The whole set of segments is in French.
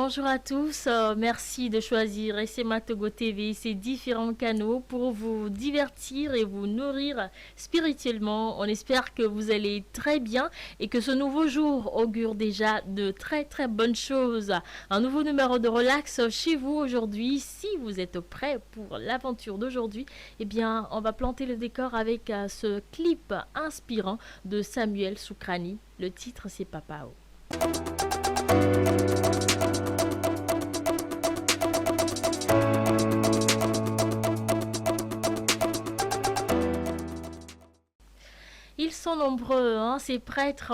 bonjour à tous. Merci de choisir SMA Togo TV, ces différents canaux pour vous divertir et vous nourrir spirituellement. On espère que vous allez très bien et que ce nouveau jour augure déjà de très très bonnes choses. Un nouveau numéro de relax chez vous aujourd'hui. Si vous êtes prêts pour l'aventure d'aujourd'hui, eh bien, on va planter le décor avec ce clip inspirant de Samuel Soukrani. Le titre, c'est Papao. Ils sont nombreux, hein, ces prêtres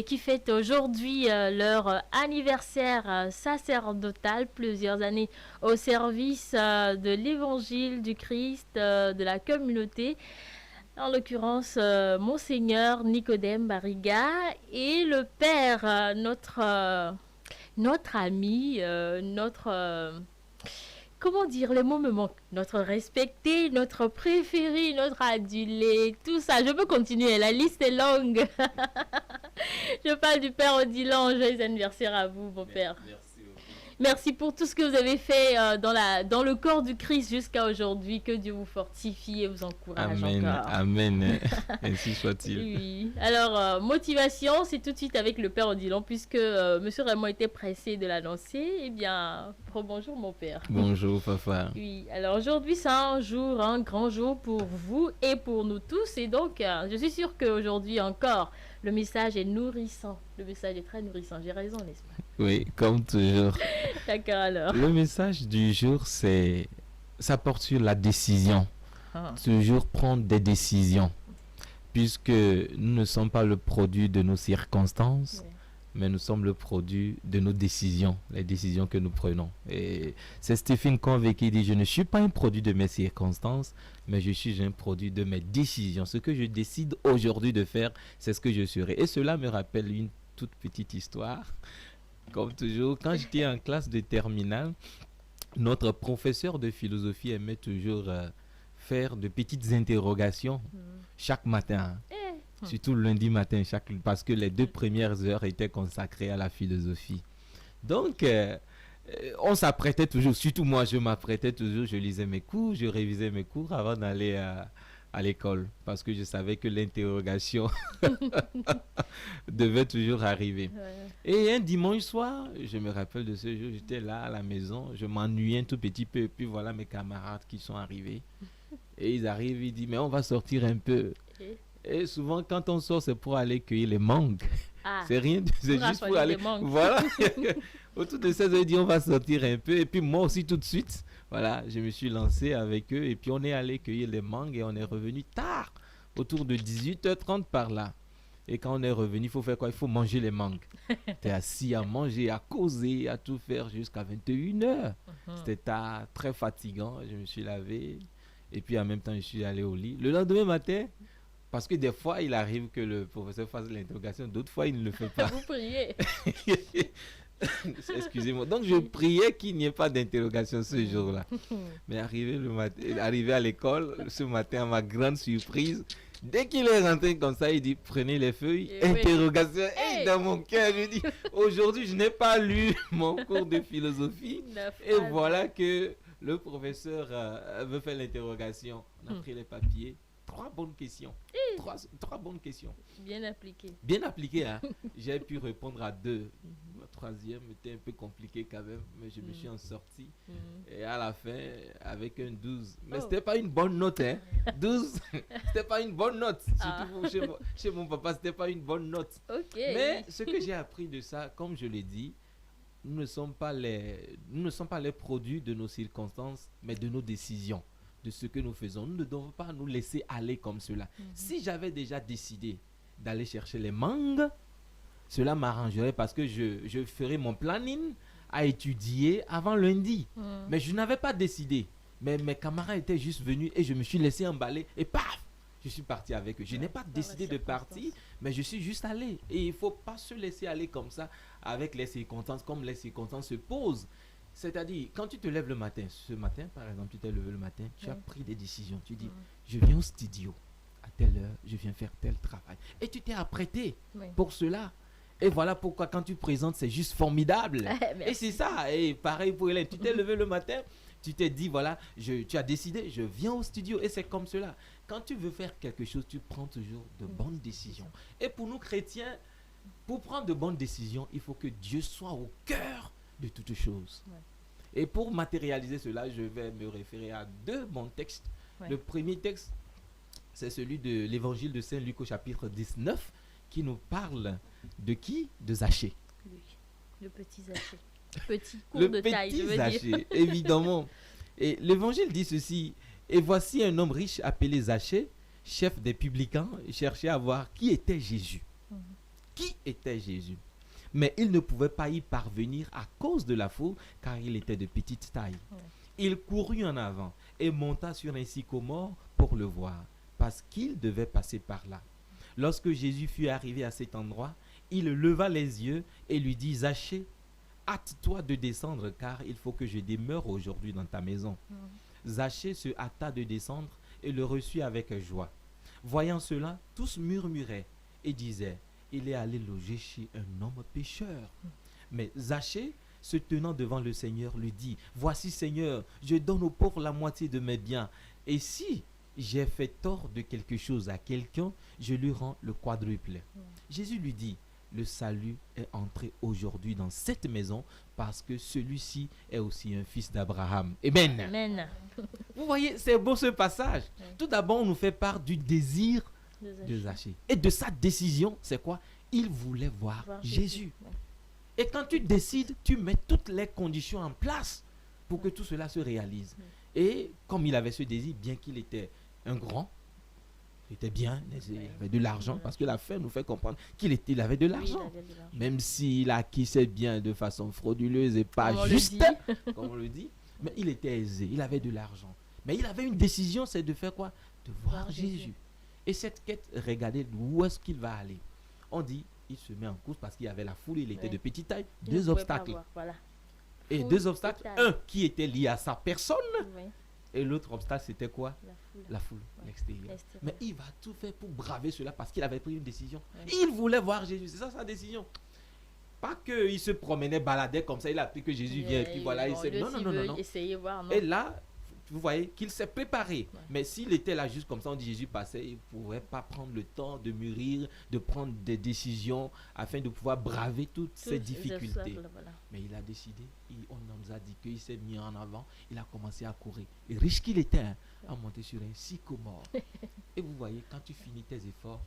qui fêtent aujourd'hui leur anniversaire sacerdotal, plusieurs années au service de l'évangile du Christ, de la communauté. En l'occurrence, Monseigneur Nicodème Barriga et le Père, notre ami, comment dire, les mots me manquent. Notre respecté, notre préféré, notre adulé, tout ça. Je peux continuer, la liste est longue. Je parle du Père Odilon. Joyeux anniversaire à vous, mon Père. Merci pour tout ce que vous avez fait dans le corps du Christ jusqu'à aujourd'hui. Que Dieu vous fortifie et vous encourage Amen, encore. Amen. Ainsi soit-il. Oui. Alors, motivation, c'est tout de suite avec le Père Odilon, puisque Monsieur Raymond était pressé de l'annoncer. Eh bien, bonjour mon Père. Bonjour, papa. Oui, alors aujourd'hui, c'est un grand jour pour vous et pour nous tous. Et donc, je suis sûre qu'aujourd'hui encore, le message est nourrissant. Le message est très nourrissant. J'ai raison, n'est-ce pas? Oui, comme toujours. D'accord, alors. Le message du jour, ça porte sur la décision. Toujours prendre des décisions. Puisque nous ne sommes pas le produit de nos circonstances, mais nous sommes le produit de nos décisions, les décisions que nous prenons. Et c'est Stephen Covey qui dit: je ne suis pas un produit de mes circonstances, mais je suis un produit de mes décisions. Ce que je décide aujourd'hui de faire, c'est ce que je serai. Et cela me rappelle une toute petite histoire. Comme toujours, quand j'étais en classe de terminale, notre professeur de philosophie aimait toujours faire de petites interrogations chaque matin. Surtout le lundi matin, parce que les 2 premières heures étaient consacrées à la philosophie. Donc, on s'apprêtait toujours, surtout moi, je m'apprêtais toujours, je lisais mes cours, je révisais mes cours avant d'aller à l'école, parce que je savais que l'interrogation devait toujours arriver. Et un dimanche soir, je me rappelle de ce jour, j'étais là à la maison, je m'ennuyais un tout petit peu, et puis voilà mes camarades qui sont arrivés. Et ils arrivent, ils disent: mais on va sortir un peu. Et souvent, quand on sort, c'est pour aller cueillir les mangues. C'est rien, c'est juste pour aller. Voilà. Autour de 16 heures, ils disent: on va sortir un peu. Et puis moi aussi, tout de suite, voilà, je me suis lancé avec eux. Et puis on est allé cueillir les mangues et on est revenu tard, autour de 18h30 par là. Et quand on est revenu, il faut faire quoi? Il faut manger les mangues. T'es assis à manger, à causer, à tout faire jusqu'à 21h. C'était tard, très fatigant. Je me suis lavé. Et puis en même temps, je suis allé au lit. Le lendemain matin, parce que des fois, il arrive que le professeur fasse l'interrogation, d'autres fois, il ne le fait pas. Vous priez. Excusez-moi. Donc, je priais qu'il n'y ait pas d'interrogation ce jour-là. Mais arrivé à l'école, ce matin, à ma grande surprise, dès qu'il est rentré comme ça, il dit: prenez les feuilles, interrogation. Et dans mon cœur, je dis: aujourd'hui, je n'ai pas lu mon cours de philosophie. Et voilà que le professeur veut faire l'interrogation. On a pris les papiers. 3 bonnes questions. 3 bonnes questions. Bien appliqué. Bien appliqué, hein. J'ai pu répondre à 2. La 3e était un peu compliquée quand même, mais je me suis en sorti. Et à la fin, avec un 12. Mais c'était pas une bonne note, hein. 12, c'était pas une bonne note. Surtout chez mon papa, c'était pas une bonne note. Mais ce que j'ai appris de ça, comme je l'ai dit, nous ne sommes pas les produits de nos circonstances, mais de nos décisions, de ce que nous faisons. Nous ne devons pas nous laisser aller comme cela. Si j'avais déjà décidé d'aller chercher les mangues, cela m'arrangerait parce que je ferais mon planning à étudier avant lundi. Mais je n'avais pas décidé. Mais mes camarades étaient juste venus et je me suis laissé emballer et paf, je suis parti avec eux. Je n'ai pas décidé de partir, mais je suis juste allé. Et il ne faut pas se laisser aller comme ça avec les circonstances, comme les circonstances se posent. C'est-à-dire, quand tu te lèves le matin, ce matin, par exemple, tu t'es levé le matin, tu as pris des décisions. Tu dis: je viens au studio à telle heure, je viens faire tel travail. Et tu t'es apprêté pour cela. Et voilà pourquoi quand tu présentes, c'est juste formidable. Et c'est ça. Et pareil pour Hélène, tu t'es levé le matin, tu t'es dit, voilà, tu as décidé, je viens au studio. Et c'est comme cela. Quand tu veux faire quelque chose, tu prends toujours de bonnes décisions. Et pour nous chrétiens, pour prendre de bonnes décisions, il faut que Dieu soit au cœur de toutes choses. Ouais. Et pour matérialiser cela, je vais me référer à deux bons textes. Ouais. Le premier texte, c'est celui de l'évangile de Saint-Luc au chapitre 19, qui nous parle de qui? De Zachée. Oui, le petit Zachée. Petit cours de taille, je veux Zachée, dire. Évidemment. Et l'évangile dit ceci. Et voici un homme riche appelé Zachée, chef des publicains, cherchait à voir qui était Jésus. Qui était Jésus? Mais il ne pouvait pas y parvenir à cause de la foule, car il était de petite taille. Il courut en avant et monta sur un sycomore pour le voir, parce qu'il devait passer par là. Lorsque Jésus fut arrivé à cet endroit, il leva les yeux et lui dit, Zachée, hâte-toi de descendre, car il faut que je demeure aujourd'hui dans ta maison. Zachée se hâta de descendre et le reçut avec joie. Voyant cela, tous murmuraient et disaient, il est allé loger chez un homme pécheur. Mais Zachée, se tenant devant le Seigneur, lui dit, voici Seigneur, je donne aux pauvres la moitié de mes biens. Et si j'ai fait tort de quelque chose à quelqu'un, je lui rends le quadruple. Jésus lui dit, le salut est entré aujourd'hui dans cette maison parce que celui-ci est aussi un fils d'Abraham. Amen. Amen. Vous voyez, c'est beau ce passage. Tout d'abord, on nous fait part du désir de Zachée. Et de sa décision, c'est quoi? Il voulait voir Jésus. Et quand tu décides, tu mets toutes les conditions en place pour que tout cela se réalise. Et comme il avait ce désir, bien qu'il était un grand, il était bien, il avait de l'argent, parce que la fin nous fait comprendre qu'il avait de l'argent. Même s'il acquis ses biens de façon frauduleuse et pas juste, comme on le dit, mais il était aisé, il avait de l'argent. Mais il avait une décision, c'est de faire quoi? De voir Jésus. Et cette quête, regardez où est-ce qu'il va aller. On dit, il se met en course parce qu'il y avait la foule, il était de petite taille. Deux obstacles. Voilà. Et foule, deux obstacles. Un qui était lié à sa personne. Et l'autre obstacle, c'était quoi? La foule, l'extérieur. Mais il va tout faire pour braver cela parce qu'il avait pris une décision. Il voulait voir Jésus. C'est ça sa décision. Pas qu'il se promenait, baladait comme ça. Il a appris que Jésus vient. Et puis voilà, il s'est... Non. Essayer voir, non. Et là, vous voyez qu'il s'est préparé. Mais s'il était là juste comme ça, on dit Jésus passait, il ne pourrait pas prendre le temps de mûrir, de prendre des décisions afin de pouvoir braver toutes ces difficultés. Mais il a décidé, on nous a dit qu'il s'est mis en avant, il a commencé à courir. Et riche qu'il était, à monter sur un sycomore. Et vous voyez, quand tu finis tes efforts,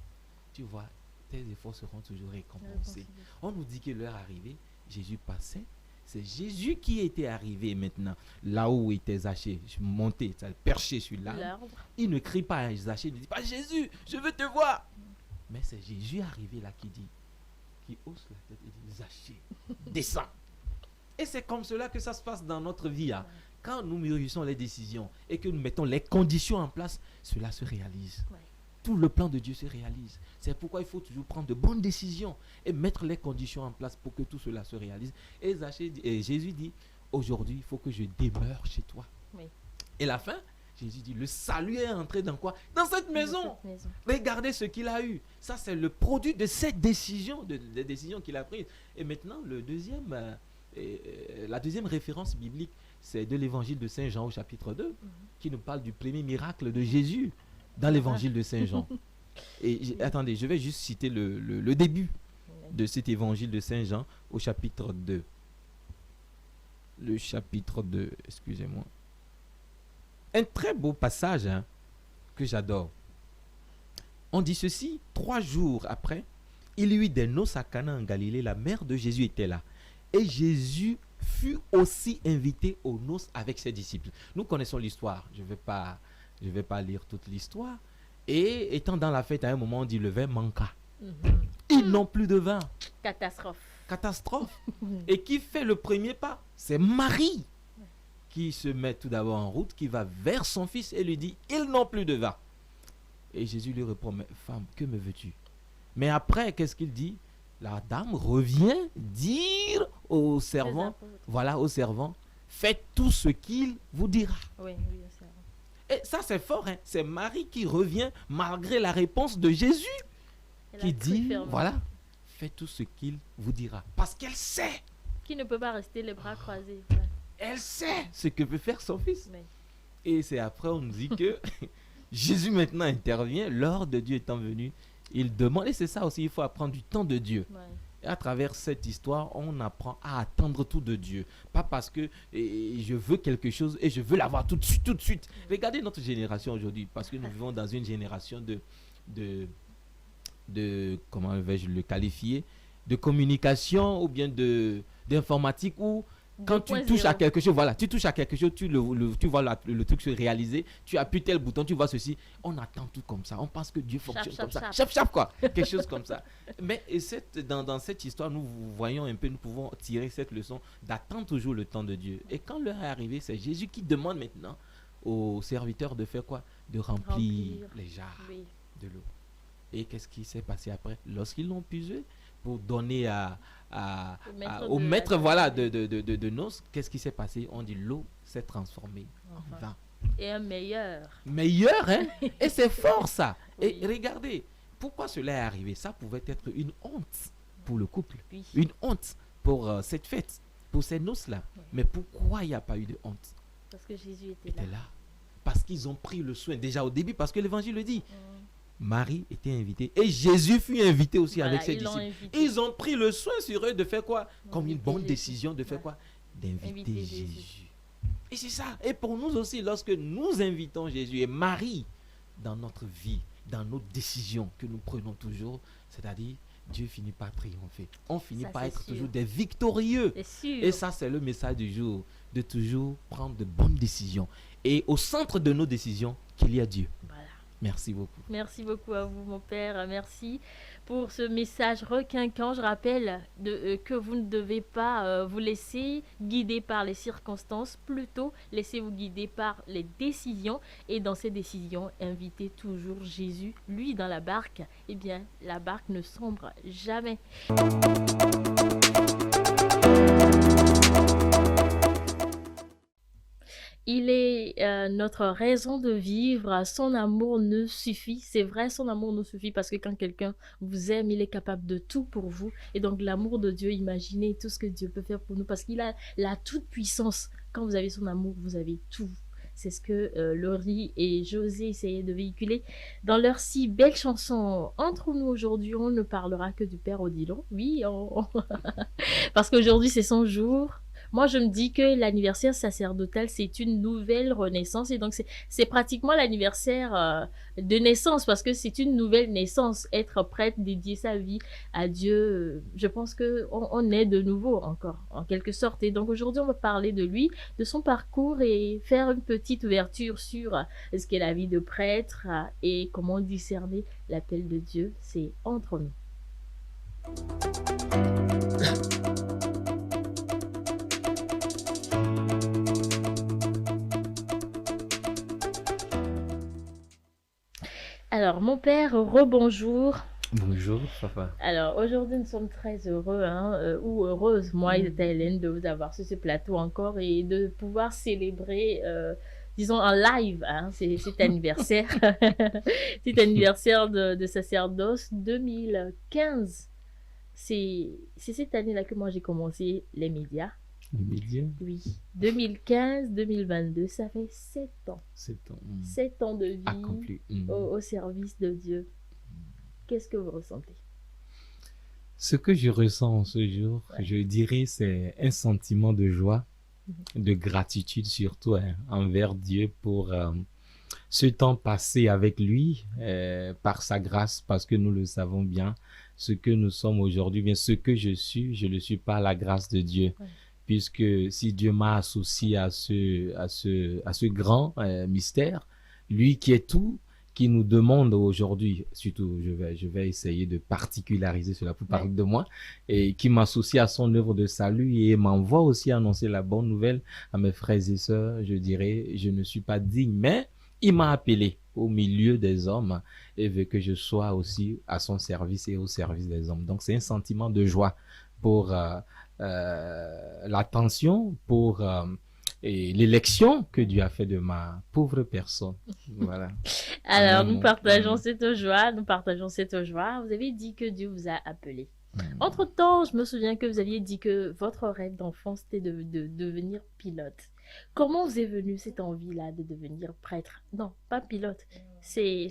tu vois, tes efforts seront toujours récompensés. On nous dit que l'heure arrivée, Jésus passait. C'est Jésus qui était arrivé maintenant, là où était Zachée, monté, perché sur l'arbre. Il ne crie pas à Zachée, il ne dit pas Jésus, je veux te voir. Mais c'est Jésus arrivé là qui hausse la tête et dit Zachée, descends. Et c'est comme cela que ça se passe dans notre vie. Hein. Quand nous mûrissons les décisions et que nous mettons les conditions en place, cela se réalise. Tout le plan de Dieu se réalise. C'est pourquoi il faut toujours prendre de bonnes décisions et mettre les conditions en place pour que tout cela se réalise. Et Jésus dit, aujourd'hui, il faut que je demeure chez toi. Et la fin, Jésus dit, le salut est entré dans quoi? Dans cette maison. Regardez ce qu'il a eu. Ça, c'est le produit de cette décision, des décisions qu'il a prises. Et maintenant, la deuxième référence biblique, c'est de l'évangile de Saint Jean au chapitre 2, qui nous parle du premier miracle de Jésus dans l'évangile de Saint Jean. Et attendez, je vais juste citer le début de cet évangile de Saint Jean au chapitre 2. Le chapitre 2, excusez-moi. Un très beau passage que j'adore. On dit ceci, 3 jours après, il y eut des noces à Cana en Galilée, la mère de Jésus était là. Et Jésus fut aussi invité aux noces avec ses disciples. Nous connaissons l'histoire, je ne vais pas lire toute l'histoire. Et étant dans la fête, à un moment, on dit le vin manqua. Ils n'ont plus de vin. Catastrophe. Et qui fait le premier pas? C'est Marie qui se met tout d'abord en route, qui va vers son fils et lui dit, ils n'ont plus de vin. Et Jésus lui répond, mais femme, que me veux-tu? Mais après, qu'est-ce qu'il dit? La dame revient dire au servant, faites tout ce qu'il vous dira. Et ça, c'est fort. C'est Marie qui revient malgré la réponse de Jésus. Qui dit, faites tout ce qu'il vous dira. Parce qu'elle sait. Qui ne peut pas rester les bras croisés. Elle sait ce que peut faire son fils. Oui. Et c'est après on nous dit que Jésus maintenant intervient, l'heure de Dieu étant venue, il demande, et c'est ça aussi, il faut apprendre du temps de Dieu. Ouais. Et à travers cette histoire, on apprend à attendre tout de Dieu. Pas parce que je veux quelque chose et je veux l'avoir tout de suite, tout de suite. Regardez notre génération aujourd'hui, parce que nous vivons dans une génération de comment vais-je le qualifier, de communication ou bien d'informatique où quand tu touches à quelque chose, voilà, tu touches à quelque chose, tu vois le truc se réaliser, tu appuies tel bouton, tu vois ceci, on attend tout comme ça, on pense que Dieu fonctionne comme ça, chap quoi, quelque chose comme ça. Mais dans cette histoire, nous voyons un peu, nous pouvons tirer cette leçon d'attendre toujours le temps de Dieu. Et quand l'heure est arrivée, c'est Jésus qui demande maintenant aux serviteurs de faire quoi? De remplir les jarres de l'eau. Et qu'est-ce qui s'est passé après? Lorsqu'ils l'ont puisé pour donner au maître voilà, de noces, qu'est-ce qui s'est passé? On dit l'eau s'est transformée en vin. Et un meilleur. Meilleur, hein? Et c'est fort ça. Oui. Et regardez, pourquoi cela est arrivé? Ça pouvait être une honte pour le couple. Oui. Une honte pour cette fête, pour ces noces-là. Oui. Mais pourquoi il n'y a pas eu de honte? Parce que Jésus était là. Parce qu'ils ont pris le soin, déjà au début, parce que l'évangile le dit. Marie était invitée et Jésus fut invité aussi avec ses disciples. Ils ont pris le soin sur eux de faire quoi? Comme une bonne décision de faire quoi? D'inviter Jésus. Et c'est ça. Et pour nous aussi, lorsque nous invitons Jésus et Marie dans notre vie, dans nos décisions que nous prenons toujours, c'est-à-dire Dieu finit par triompher. On finit par être toujours des victorieux. Et ça, c'est le message du jour, de toujours prendre de bonnes décisions. Et au centre de nos décisions, qu'il y a Dieu. Voilà. Merci beaucoup. Merci beaucoup à vous, mon père. Merci pour ce message requinquant. Je rappelle que vous ne devez pas vous laisser guider par les circonstances. Plutôt, laissez-vous guider par les décisions. Et dans ces décisions, invitez toujours Jésus, lui, dans la barque. Eh bien, la barque ne sombre jamais. Il est notre raison de vivre. Son amour nous suffit. C'est vrai, son amour nous suffit parce que quand quelqu'un vous aime, il est capable de tout pour vous. Et donc l'amour de Dieu, imaginez tout ce que Dieu peut faire pour nous parce qu'il a la toute puissance. Quand vous avez son amour, vous avez tout. C'est ce que Laurie et José essayaient de véhiculer dans leur si belle chanson. Entre nous aujourd'hui, on ne parlera que du Père Odilon. Oui, parce qu'aujourd'hui c'est son jour. Moi, je me dis que l'anniversaire sacerdotal, c'est une nouvelle renaissance. Et donc, c'est pratiquement l'anniversaire de naissance parce que c'est une nouvelle naissance. Être prêtre, dédier sa vie à Dieu, je pense qu'on est de nouveau encore, en quelque sorte. Et donc, aujourd'hui, on va parler de lui, de son parcours et faire une petite ouverture sur ce qu'est la vie de prêtre et comment discerner l'appel de Dieu. C'est entre nous. Alors, mon père, rebonjour. Bonjour, papa. Alors, aujourd'hui, nous sommes très heureux, ou heureuses, moi et Hélène, de vous avoir sur ce plateau encore et de pouvoir célébrer, disons, en live, cet anniversaire. Cet anniversaire de sacerdoce 2015. C'est cette année-là que moi, j'ai commencé les médias. Les médias? Oui. 2015-2022, ça fait 7 ans. 7 ans. 7 ans de vie accompli. Au service de Dieu. Qu'est-ce que vous ressentez? Ce que je ressens en ce jour, je dirais, c'est un sentiment de joie, de gratitude surtout envers Dieu pour ce temps passé avec lui, par sa grâce, parce que nous le savons bien, ce que nous sommes aujourd'hui, bien ce que je le suis par la grâce de Dieu. Ouais. Puisque si Dieu m'a associé à ce grand mystère, lui qui est tout, qui nous demande aujourd'hui, surtout je vais essayer de particulariser cela pour parler de moi, et qui m'associe à son œuvre de salut et m'envoie aussi annoncer la bonne nouvelle à mes frères et sœurs, je dirais, je ne suis pas digne, mais il m'a appelé au milieu des hommes et veut que je sois aussi à son service et au service des hommes. Donc c'est un sentiment de joie pour l'attention, pour l'élection que Dieu a fait de ma pauvre personne. Voilà. Alors, nous partageons cette joie, Vous avez dit que Dieu vous a appelé. Entre-temps, je me souviens que vous aviez dit que votre rêve d'enfant, c'était de devenir pilote. Comment vous est venue cette envie-là de devenir prêtre? Non, pas pilote. C'est...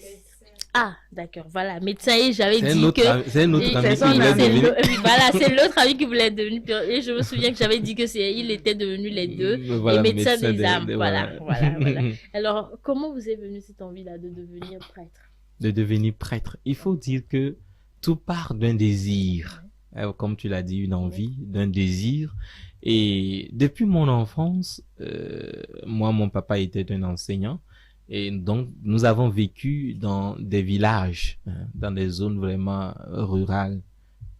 Ah, d'accord, voilà. Médecin, et j'avais dit que... C'est un autre ami qui Oui, voulait devenir. voilà, c'est l'autre ami qui voulait devenir pilote. Et je me souviens que j'avais dit que il était devenu les deux. Voilà, et médecin des des- âmes. des- Voilà, voilà. voilà, voilà. Alors, comment vous est venue cette envie-là de devenir prêtre? De devenir prêtre. Il faut dire que tout part d'un désir. Comme tu l'as dit, une envie, d'un désir. Et depuis mon enfance, moi, mon papa était un enseignant. Et donc, nous avons vécu dans des villages, dans des zones vraiment rurales,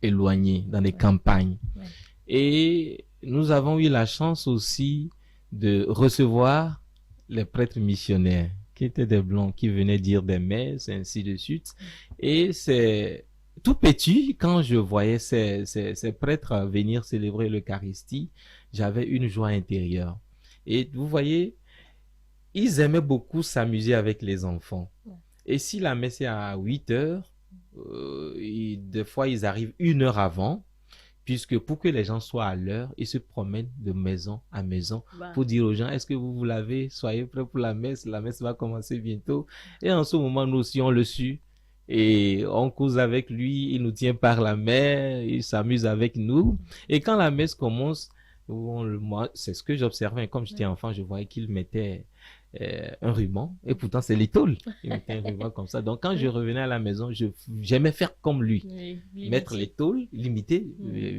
éloignées, dans des campagnes. Ouais. Et nous avons eu la chance aussi de recevoir les prêtres missionnaires, qui étaient des blancs, qui venaient dire des messes, et ainsi de suite. Et c'est tout petit, quand je voyais ces prêtres venir célébrer l'Eucharistie, j'avais une joie intérieure. Et vous voyez, ils aimaient beaucoup s'amuser avec les enfants. Ouais. Et si la messe est à 8 heures, des fois ils arrivent 1 heure avant, puisque pour que les gens soient à l'heure, ils se promènent de maison à maison pour dire aux gens, est-ce que vous l'avez? Soyez prêts pour la messe va commencer bientôt. Et en ce moment, nous aussi, on le suit. Et on cause avec lui, il nous tient par la main, il s'amuse avec nous. Et quand la messe commence, moi, c'est ce que j'observais. Comme j'étais enfant, je voyais qu'il mettait un ruban, et pourtant c'est l'étole. Il mettait un ruban comme ça. Donc quand je revenais à la maison, j'aimais faire comme lui. Mettre l'étole, limiter,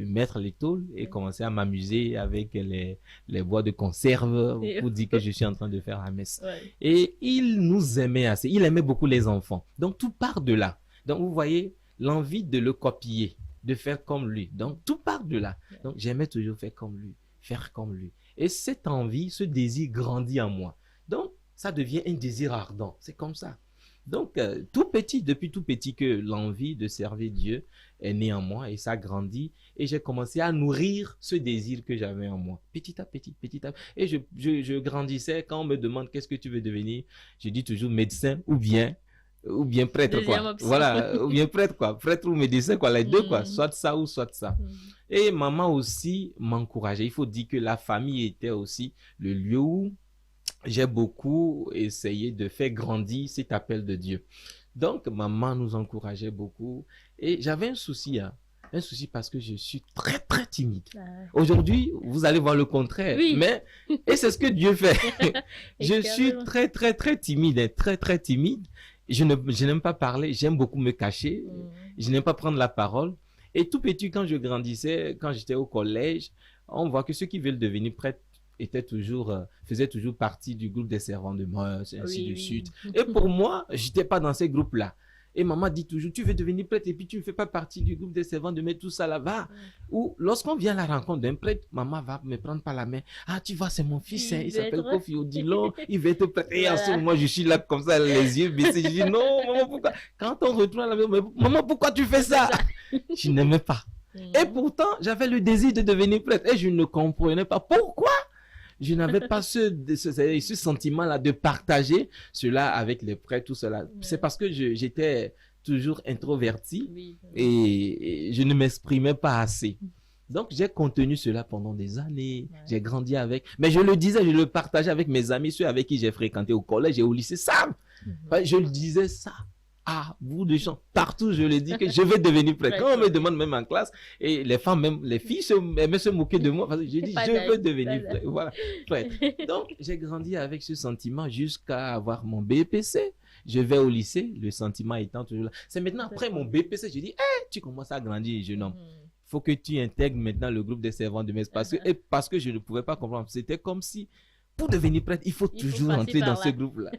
mettre l'étole et commencer à m'amuser avec les bois de conserve pour dire que je suis en train de faire la messe. Ouais. Et il nous aimait assez. Il aimait beaucoup les enfants. Donc tout part de là. Donc vous voyez, l'envie de le copier, de faire comme lui. Donc tout part de là. Donc j'aimais toujours faire comme lui, faire comme lui. Et cette envie, ce désir grandit en moi. Donc, ça devient un désir ardent. C'est comme ça. Donc, tout petit, depuis tout petit, que l'envie de servir Dieu est née en moi et ça grandit. Et j'ai commencé à nourrir ce désir que j'avais en moi. Petit à petit, petit à petit. Et je grandissais. Quand on me demande qu'est-ce que tu veux devenir, je dis toujours médecin ou bien prêtre, Deuxième quoi. option. Voilà, ou bien prêtre, quoi. Prêtre ou médecin, quoi. Les deux, quoi. Soit ça ou soit ça. Et maman aussi m'encourageait. Il faut dire que la famille était aussi le lieu où j'ai beaucoup essayé de faire grandir cet appel de Dieu. Donc, maman nous encourageait beaucoup. Et j'avais un souci parce que je suis très, très timide. Aujourd'hui, vous allez voir le contraire. Oui. Et c'est ce que Dieu fait. Je suis très, très, très timide. Très, très timide. Je n'aime pas parler. J'aime beaucoup me cacher. Je n'aime pas prendre la parole. Et tout petit, quand je grandissais, quand j'étais au collège, on voit que ceux qui veulent devenir prêtres faisaient toujours partie du groupe des servants de mœurs, et ainsi de suite. Et pour moi, je n'étais pas dans ces groupes-là. Et maman dit toujours, tu veux devenir prêtre et puis tu ne fais pas partie du groupe des servants de mœurs, tout ça là-bas. Ou lorsqu'on vient à la rencontre d'un prêtre, maman va me prendre par la main. Ah, tu vois, c'est mon fils, il s'appelle Kofi Odilon, il va être prêtre. Et en ce moment, je suis là comme ça, les yeux baissés. Je dis, non, maman, pourquoi? Quand on retourne à la maison, maman, pourquoi tu fais ça? Je n'aimais pas. Et pourtant, j'avais le désir de devenir prêtre. Et je ne comprenais pas pourquoi. Je n'avais pas ce sentiment-là de partager cela avec les prêtres, tout cela. C'est parce que j'étais toujours introverti et je ne m'exprimais pas assez. Donc, j'ai contenu cela pendant des années. J'ai grandi avec. Mais je le disais, je le partageais avec mes amis, ceux avec qui j'ai fréquenté au collège et au lycée. Ça, je le disais ça. À bout de champ, partout je le dis que je vais devenir prêtre. Quand on me demande même en classe, et les femmes, même les filles aimaient se moquer de moi parce que je dis je veux devenir prêtre. Voilà, prêtre. Donc j'ai grandi avec ce sentiment jusqu'à avoir mon BPC. Je vais au lycée, le sentiment étant toujours là. C'est maintenant après mon BPC, je dis tu commences à grandir, jeune homme. Il faut que tu intègres maintenant le groupe des servants de messe parce que je ne pouvais pas comprendre. C'était comme si pour devenir prêtre, il faut toujours entrer dans ce groupe-là.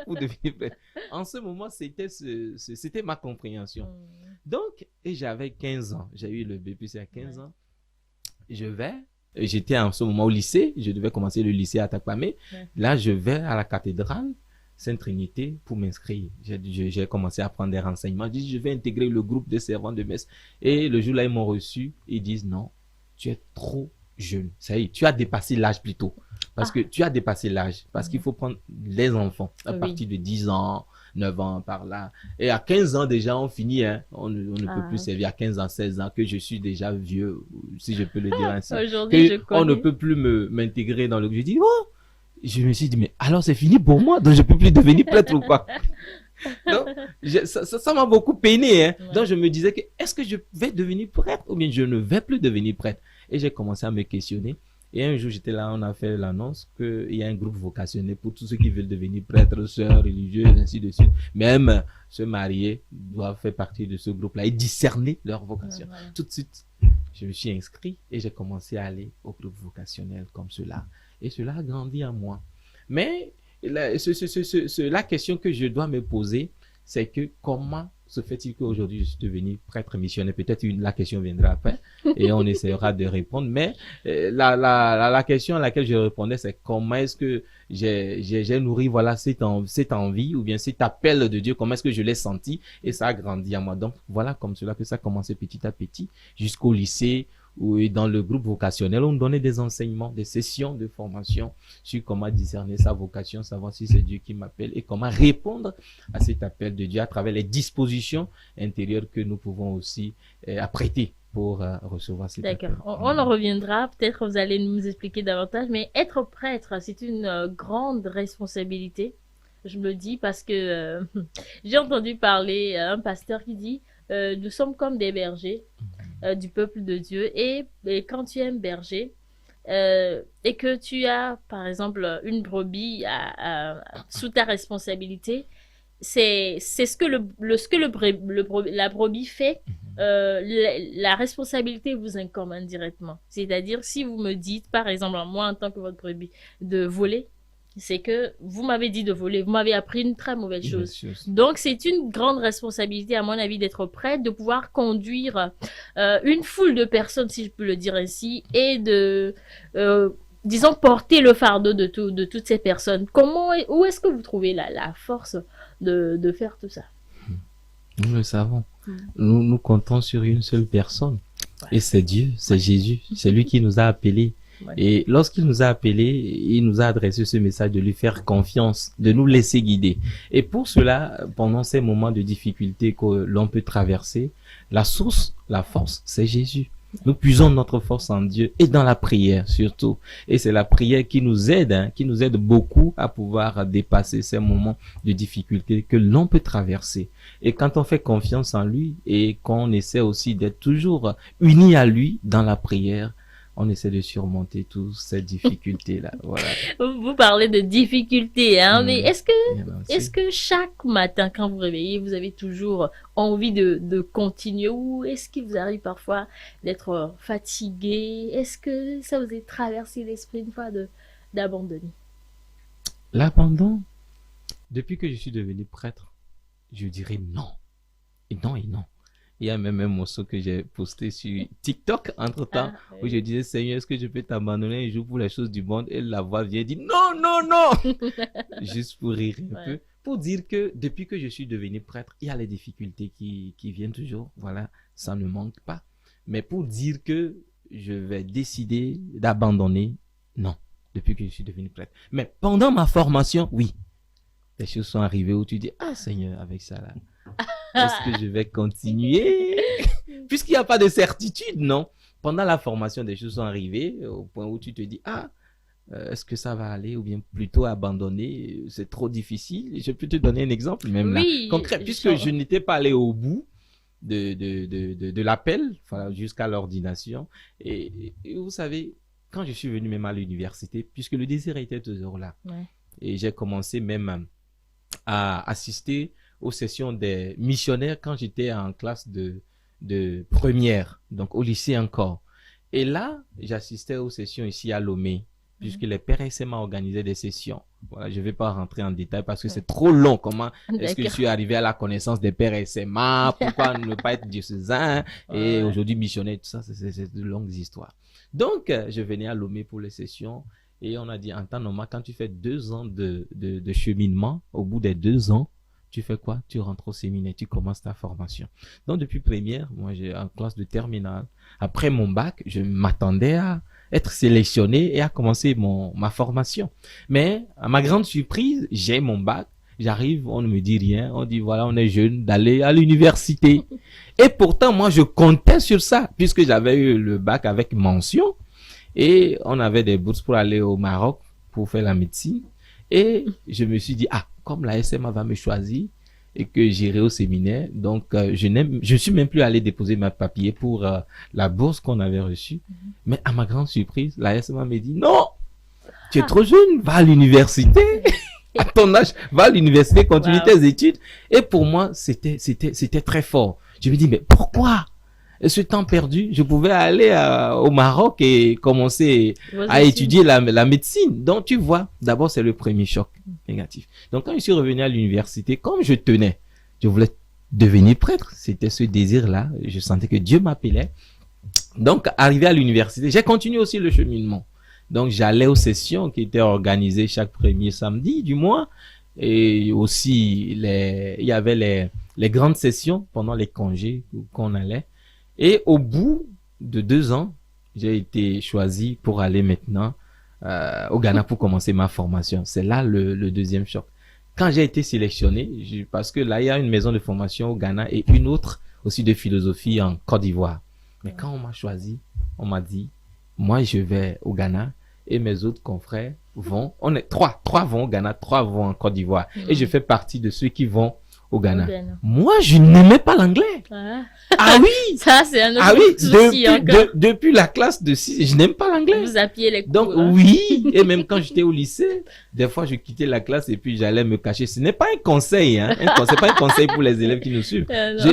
Pour devenir prêtre. En ce moment, c'était ma compréhension. Donc, et j'avais 15 ans. J'ai eu le BPC à 15 ans. J'étais en ce moment au lycée. Je devais commencer le lycée à Takwame. Là, je vais à la cathédrale Sainte-Trinité pour m'inscrire. J'ai commencé à prendre des renseignements. Je dis, je vais intégrer le groupe de servants de messe. Et le jour-là, ils m'ont reçu. Ils disent, non, tu es trop jeune. Ça y est, tu as dépassé l'âge plutôt. Parce que tu as dépassé l'âge. Parce qu'il faut prendre les enfants à partir de 10 ans, 9 ans par là. Et à 15 ans déjà, on finit, hein. On ne peut plus servir à 15 ans, 16 ans, que je suis déjà vieux, si je peux le dire ainsi. Aujourd'hui, je connais. On ne peut plus m'intégrer dans le... Je dis, oh! Je me suis dit, mais alors c'est fini pour moi, donc je peux plus devenir prêtre ou quoi? Donc, ça m'a beaucoup peiné, hein. Donc je me disais que est-ce que je vais devenir prêtre ou bien je ne vais plus devenir prêtre? Et j'ai commencé à me questionner. Et un jour, j'étais là, on a fait l'annonce qu'il y a un groupe vocationnel pour tous ceux qui veulent devenir prêtres, sœurs, religieuses, ainsi de suite. Même se marier doivent faire partie de ce groupe-là et discerner leur vocation. Tout de suite, je me suis inscrit et j'ai commencé à aller au groupe vocationnel comme cela. Et cela a grandi en moi. Mais la question que je dois me poser, c'est que comment se fait-il qu'aujourd'hui je suis devenu prêtre missionnaire? Peut-être la question viendra après et on essaiera de répondre. Mais la question à laquelle je répondais, c'est comment est-ce que j'ai nourri voilà, cette envie ou bien cet appel de Dieu, comment est-ce que je l'ai senti et ça a grandi en moi. Donc voilà comme cela que ça a commencé petit à petit jusqu'au lycée. Où dans le groupe vocationnel, on donnait des enseignements, des sessions de formation sur comment discerner sa vocation, savoir si c'est Dieu qui m'appelle et comment répondre à cet appel de Dieu à travers les dispositions intérieures que nous pouvons aussi apprêter pour recevoir cet appel. D'accord. On en reviendra. Peut-être que vous allez nous expliquer davantage. Mais être prêtre, c'est une grande responsabilité. Je me dis parce que j'ai entendu parler un pasteur qui dit nous sommes comme des bergers du peuple de Dieu et quand tu es un berger et que tu as par exemple une brebis sous ta responsabilité, c'est ce que la brebis fait. La responsabilité vous incombe indirectement. C'est-à-dire si vous me dites par exemple moi en tant que votre brebis de voler, c'est que vous m'avez dit de voler, vous m'avez appris une très mauvaise chose. Donc, c'est une grande responsabilité, à mon avis, d'être prête, de pouvoir conduire une foule de personnes, si je peux le dire ainsi, et de, disons, porter le fardeau de toutes ces personnes. Où est-ce que vous trouvez la force de faire tout ça? Nous le savons. Nous comptons sur une seule personne. Et c'est Dieu, c'est Jésus. C'est lui qui nous a appelés. Et lorsqu'il nous a appelés, il nous a adressé ce message de lui faire confiance, de nous laisser guider. Et pour cela, pendant ces moments de difficulté que l'on peut traverser, la source, la force, c'est Jésus. Nous puisons notre force en Dieu et dans la prière surtout. Et c'est la prière qui nous aide, qui nous aide beaucoup à pouvoir dépasser ces moments de difficulté que l'on peut traverser. Et quand on fait confiance en lui et qu'on essaie aussi d'être toujours unis à lui dans la prière, on essaie de surmonter toutes ces difficultés-là. Voilà. Vous parlez de difficultés, hein, mais est-ce que chaque matin, quand vous réveillez, vous avez toujours envie de continuer ou est-ce qu'il vous arrive parfois d'être fatigué? Est-ce que ça vous est traversé l'esprit une fois d'abandonner? L'abandon, depuis que je suis devenu prêtre, je dirais non. Et non et non. Il y a même un morceau que j'ai posté sur TikTok entre-temps où je disais, Seigneur, est-ce que je peux t'abandonner un jour pour les choses du monde? Et la voix vient dire, non, non, non. Juste pour rire un peu. Pour dire que depuis que je suis devenu prêtre, il y a les difficultés qui viennent toujours. Voilà, ça ne manque pas. Mais pour dire que je vais décider d'abandonner, non, depuis que je suis devenu prêtre. Mais pendant ma formation, oui. Les choses sont arrivées où tu dis, ah Seigneur, avec ça là. Est-ce que je vais continuer? Puisqu'il n'y a pas de certitude, non? Pendant la formation, des choses sont arrivées au point où tu te dis, est-ce que ça va aller ou bien plutôt abandonner? C'est trop difficile. Je peux te donner un exemple même là, concret, puisque je n'étais pas allé au bout de l'appel, voilà, jusqu'à l'ordination. Et vous savez, quand je suis venu même à l'université, puisque le désir était toujours là, et j'ai commencé même à assister aux sessions des missionnaires quand j'étais en classe de première, donc au lycée encore. Et là, j'assistais aux sessions ici à Lomé, puisque les pères SMA organisaient des sessions. Voilà, je ne vais pas rentrer en détail parce que c'est trop long. Comment est-ce que je suis arrivé à la connaissance des pères SMA? Pourquoi ne pas être diocésain et aujourd'hui missionnaire? Tout ça, c'est de longues histoires. Donc, je venais à Lomé pour les sessions et on a dit, en temps normal, quand tu fais 2 ans de cheminement, au bout des 2 ans, tu fais quoi? Tu rentres au séminaire, tu commences ta formation. Donc, depuis première, moi, j'ai en classe de terminale. Après mon bac, je m'attendais à être sélectionné et à commencer ma formation. Mais, à ma grande surprise, j'ai mon bac J'arrive, on ne me dit rien. On dit, voilà, on est jeune, d'aller à l'université. Et pourtant, moi, je comptais sur ça, puisque j'avais eu le bac avec mention. Et on avait des bourses pour aller au Maroc pour faire la médecine. Et je me suis dit, comme la SMA va me choisir et que j'irai au séminaire, donc je suis même plus allé déposer ma papier pour la bourse qu'on avait reçue. Mais à ma grande surprise, la SMA me dit, non, tu es trop jeune, va à l'université. À ton âge, va à l'université, continue tes études. Et pour moi, c'était très fort. Je me dis, mais pourquoi? Ce temps perdu, je pouvais aller au Maroc et commencer à étudier la médecine. Donc, tu vois, d'abord, c'est le premier choc négatif. Donc, quand je suis revenu à l'université, comme je voulais devenir prêtre. C'était ce désir-là. Je sentais que Dieu m'appelait. Donc, arrivé à l'université, j'ai continué aussi le cheminement. Donc, j'allais aux sessions qui étaient organisées chaque premier samedi du mois. Et aussi, il y avait les grandes sessions pendant les congés qu'on allait. Et au bout de 2 ans, j'ai été choisi pour aller maintenant au Ghana pour commencer ma formation. C'est là le deuxième choc. Quand j'ai été sélectionné, parce que là, il y a une maison de formation au Ghana et une autre aussi de philosophie en Côte d'Ivoire. Mais quand on m'a choisi, on m'a dit, moi, je vais au Ghana et mes autres confrères vont. On est trois vont au Ghana, 3 vont en Côte d'Ivoire. Et je fais partie de ceux qui vont au Ghana. Moi, je n'aimais pas l'anglais. Ah oui! Ça, c'est un autre souci encore. Depuis la classe de 6, je n'aime pas l'anglais. Vous appiez les cours. Donc, oui. Et même quand j'étais au lycée, des fois, je quittais la classe et puis j'allais me cacher. Ce n'est pas un conseil, hein. C'est pas un conseil pour les élèves qui nous suivent.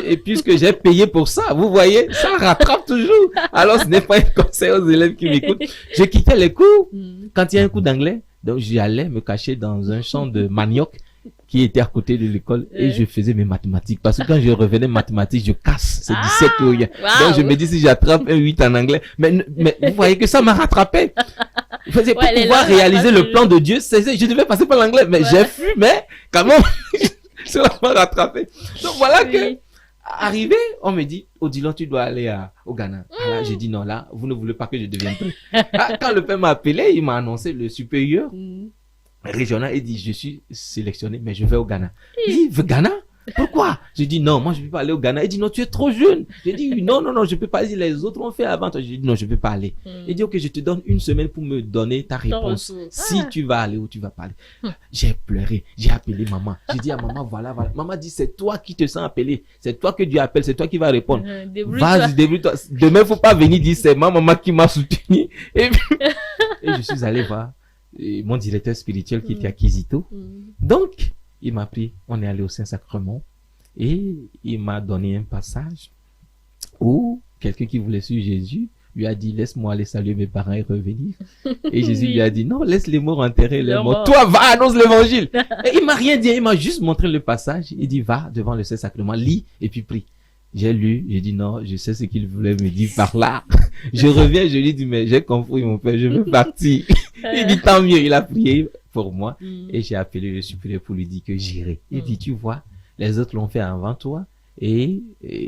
Et puisque j'ai payé pour ça, vous voyez, ça rattrape toujours. Alors, ce n'est pas un conseil aux élèves qui m'écoutent. Je quittais les cours. Quand il y a un cours d'anglais, donc j'y allais me cacher dans un champ de manioc qui était à côté de l'école et je faisais mes mathématiques. Parce que quand je revenais mathématiques, je casse. C'est 17 euros. Donc je me dis si j'attrape un 8 en anglais. Mais vous voyez que ça m'a rattrapé. Pour pouvoir réaliser le plan de Dieu, je devais passer par l'anglais. Mais j'ai fui, mais quand même, ça m'a rattrapé. Donc voilà que, arrivé, on me dit, Odilon, tu dois aller au Ghana. Là, j'ai dit non, là, vous ne voulez pas que je devienne prêtre. Quand le père m'a appelé, il m'a annoncé le supérieur régional et dit je suis sélectionné mais je vais au Ghana. Il dit Ghana? Pourquoi? J'ai dit non, moi je ne peux pas aller au Ghana. Il dit non, tu es trop jeune. J'ai dit non, je ne peux pas. Les autres ont fait avant toi. J'ai dit non, je ne peux pas aller. Il dit ok, je te donne 1 semaine pour me donner ta réponse. Si tu vas aller ou tu vas pas aller. J'ai pleuré, j'ai appelé maman. J'ai dit à maman voilà. Maman dit c'est toi qui te sens appelé. C'est toi que Dieu appelle, c'est toi qui vas répondre. Vas-y, débrouille-toi. Demain, il ne faut pas venir dire c'est ma maman qui m'a soutenu. Et je suis allé voir mon directeur spirituel qui était à Kizito. Donc, il m'a pris, on est allé au Saint-Sacrement et il m'a donné un passage où quelqu'un qui voulait suivre Jésus lui a dit laisse-moi aller saluer mes parents et revenir. Et Jésus lui a dit non, laisse les morts enterrer les morts. Toi, va, annonce l'évangile. Et il m'a rien dit, il m'a juste montré le passage. Il dit va devant le Saint-Sacrement, lis et puis prie. J'ai lu, j'ai dit non, je sais ce qu'il voulait me dire par là. Je reviens, je lui dis mais j'ai compris mon père, je veux partir. Il dit tant mieux, il a prié pour moi et j'ai appelé le supérieur pour lui dire que j'irai. Il dit tu vois, les autres l'ont fait avant toi et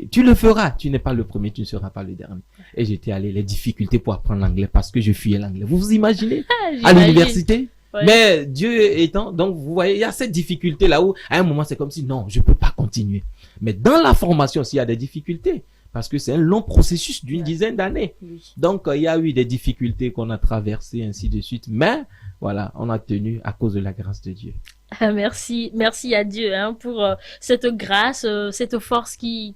tu le feras. Tu n'es pas le premier, tu ne seras pas le dernier. Et j'étais allé les difficultés pour apprendre l'anglais parce que je fuyais l'anglais. Vous vous imaginez à l'université? Mais Dieu étant, donc vous voyez, il y a cette difficulté là où à un moment c'est comme si non, je peux pas continuer. Mais dans la formation aussi il y a des difficultés parce que c'est un long processus d'une dizaine d'années. Donc il y a eu des difficultés qu'on a traversées ainsi de suite. Mais voilà, on a tenu à cause de la grâce de Dieu. Merci à Dieu pour cette grâce, cette force qu'il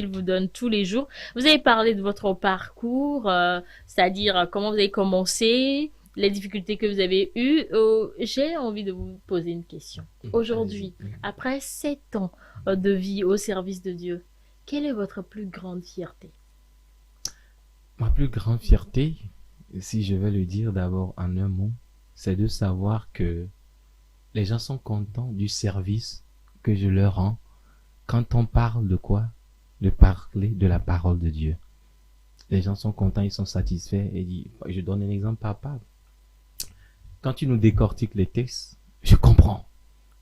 vous donne tous les jours. Vous avez parlé de votre parcours, c'est-à-dire comment vous avez commencé, les difficultés que vous avez eues. J'ai envie de vous poser une question. Aujourd'hui, après 7 ans de vie au service de Dieu, quelle est votre plus grande fierté? Ma plus grande fierté, si je vais le dire d'abord en un mot, c'est de savoir que les gens sont contents du service que je leur rends quand on parle de quoi? De parler de la parole de Dieu. Les gens sont contents, ils sont satisfaits. Et je donne un exemple par part. Quand tu nous décortiques les textes, je comprends.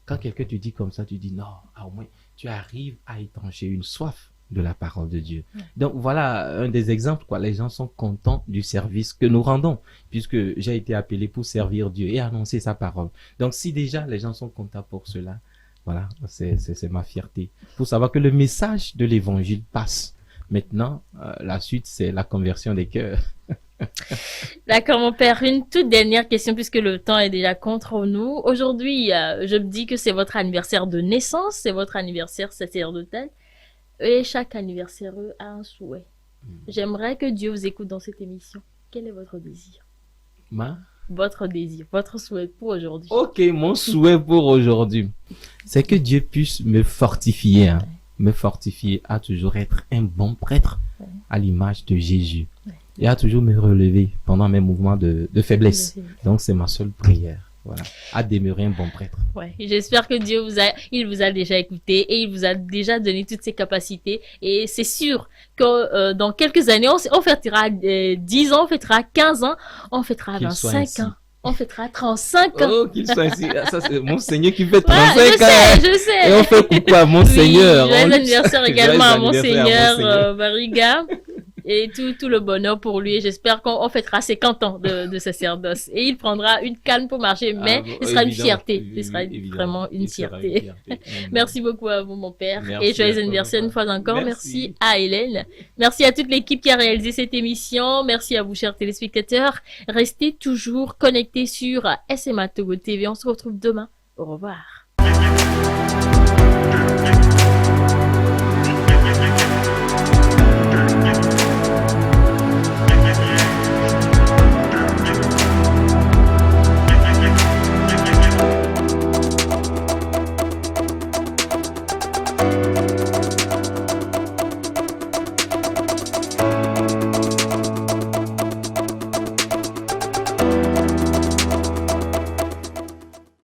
Quand quelqu'un te dit comme ça, tu dis non, au moins tu arrives à étancher une soif de la parole de Dieu. Donc voilà un des exemples, quoi. Les gens sont contents du service que nous rendons, puisque j'ai été appelé pour servir Dieu et annoncer sa parole. Donc si déjà les gens sont contents pour cela, Voilà, c'est ma fierté. Il faut savoir que le message de l'évangile passe. Maintenant, la suite, c'est la conversion des cœurs. D'accord, mon père. Une toute dernière question puisque le temps est déjà contre nous. Aujourd'hui, je me dis que c'est votre anniversaire de naissance, c'est votre anniversaire sacerdotal. Et chaque anniversaire a un souhait. J'aimerais que Dieu vous écoute dans cette émission. Quel est votre désir? Votre désir, votre souhait pour aujourd'hui. Ok, mon souhait pour aujourd'hui, c'est que Dieu puisse me fortifier, hein, me fortifier à toujours être un bon prêtre à l'image de Jésus et à toujours me relever pendant mes mouvements de faiblesse. Donc c'est ma seule prière. Voilà, à demeurer un bon prêtre. Ouais, j'espère que Dieu il vous a déjà écouté et il vous a déjà donné toutes ses capacités. Et c'est sûr que dans quelques années, on fêtera 10 ans, on fêtera 15 ans, on fêtera 25 ans. On fêtera 35 ans. Oh, qu'il soit ainsi. Ça, c'est mon Seigneur qui fait 35 ans. Je sais. Et on fait coucou à mon Seigneur. Joyeux anniversaire également à mon Seigneur Bariga. Et tout le bonheur pour lui. Et j'espère qu'on fêtera 50 ans de sacerdoce. Et il prendra une canne pour marcher, mais ce sera une fierté. Ce sera vraiment une fierté. Merci beaucoup à vous, mon père. Merci et joyeux anniversaire une fois encore. Merci à Hélène. Merci à toute l'équipe qui a réalisé cette émission. Merci à vous, chers téléspectateurs. Restez toujours connectés sur SMA Togo TV. On se retrouve demain. Au revoir.